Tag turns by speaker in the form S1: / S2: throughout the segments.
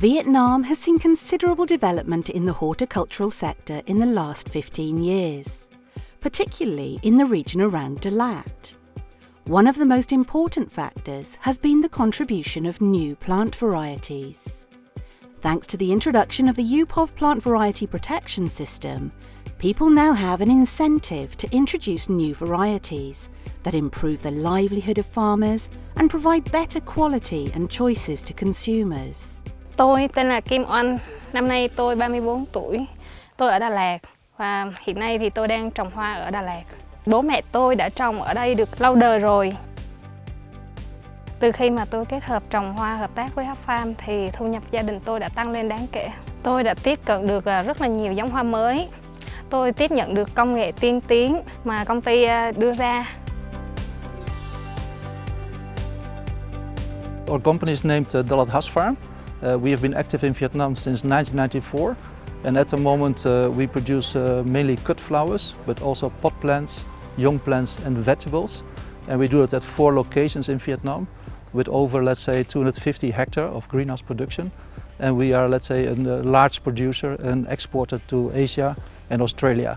S1: Viet Nam has seen considerable development in the horticultural sector in the last 15 years, particularly in the region around Dalat. One of the most important factors has been the contribution of new plant varieties. Thanks to the introduction of the UPOV plant variety protection system, people now have an incentive to introduce new varieties that improve the livelihood of farmers and provide better quality and choices to consumers.
S2: Tôi tên là Kim Oanh, năm nay tôi 34 tuổi. Tôi ở Đà Lạt và hiện nay thì tôi đang trồng hoa ở Đà Lạt. Bố mẹ tôi đã trồng ở đây được lâu đời rồi. Từ khi mà tôi kết hợp trồng hoa hợp tác với Farm thì thu nhập gia đình tôi đã tăng lên đáng kể. Tôi đã tiếp cận được rất là nhiều giống hoa mới. Tôi tiếp nhận được công nghệ tiên tiến mà công ty đưa ra.
S3: Our company is named Dalat Farm. We have been active in Vietnam since 1994, and at the moment we produce mainly cut flowers, but also pot plants, young plants and vegetables. And we do it at 4 locations in Vietnam with over, let's say, 250 hectares of greenhouse production. And we are, let's say, a large producer and exporter to Asia and Australia.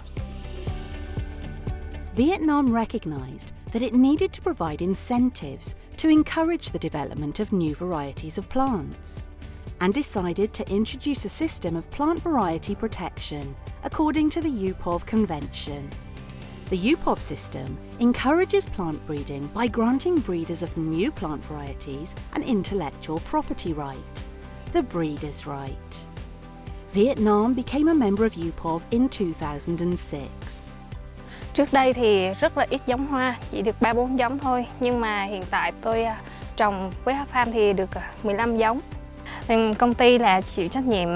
S1: Vietnam recognised that it needed to provide incentives to encourage the development of new varieties of plants, and decided to introduce a system of plant variety protection according to the UPOV Convention. The UPOV system encourages plant breeding by granting breeders of new plant varieties an intellectual property right, the breeder's right. Vietnam became a member of UPOV in 2006.
S2: Trước đây thì rất là ít giống hoa, chỉ được 3-4 giống thôi. Nhưng mà hiện tại tôi trồng với Farm thì được 15 giống. Công ty là chịu trách nhiệm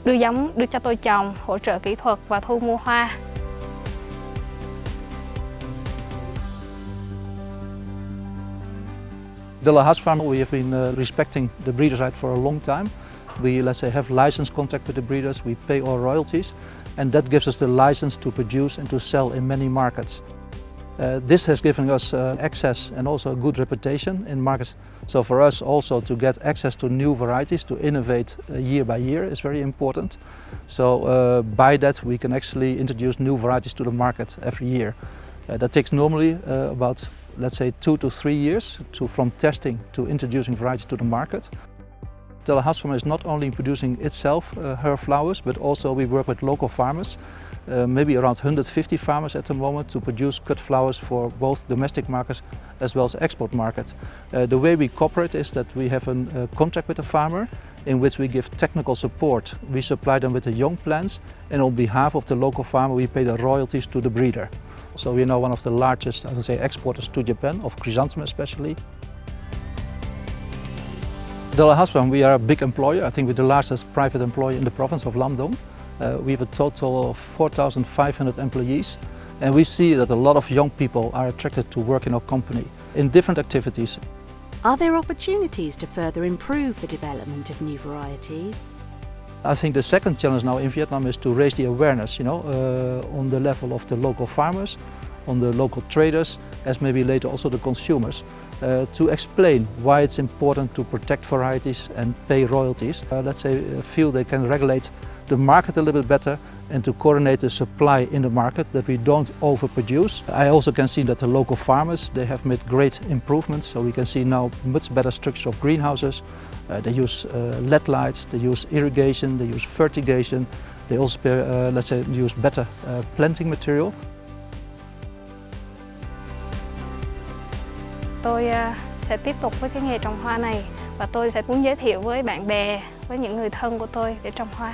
S2: đưa cho tôi trồng, hỗ trợ kỹ thuật và thu mua hoa.
S3: Dalat Farm, we have been respecting the breeders' right for a long time. We, let's say, have license contract with the breeders, we pay all royalties, and that gives us the license to produce and to sell in many markets. This has given us access and also a good reputation in markets. So for us also to get access to new varieties, to innovate year by year is very important. So by that we can actually introduce new varieties to the market every year. That takes normally about, let's say, 2 to 3 years from testing to introducing varieties to the market. Dalat Farm is not only producing itself her flowers, but also we work with local farmers, maybe around 150 farmers at the moment, to produce cut flowers for both domestic markets as well as export market. The way we cooperate is that we have a contract with the farmer in which we give technical support. We supply them with the young plants, and on behalf of the local farmer we pay the royalties to the breeder. So we are now one of the largest, I would say, exporters to Japan, of chrysanthemum especially. Dalat Farm, we are a big employer. I think we're the largest private employer in the province of Lam Dong. We have a total of 4,500 employees, and we see that a lot of young people are attracted to work in our company in different activities.
S1: Are there opportunities to further improve the development of new varieties?
S3: I think the second challenge now in Vietnam is to raise the awareness, on the level of the local farmers, on the local traders, as maybe later also the consumers, to explain why it's important to protect varieties and pay royalties. Let's say feel they can regulate the market a little bit better and to coordinate the supply in the market, that we don't overproduce. I also can see that the local farmers, they have made great improvements, so we can see now much better structure of greenhouses. They use LED lights, they use irrigation, they use fertigation, they also let's say use better planting material.
S2: Tôi sẽ tiếp tục với cái nghề trồng hoa này và tôi sẽ muốn giới thiệu với bạn bè, với những người thân của tôi để trồng hoa.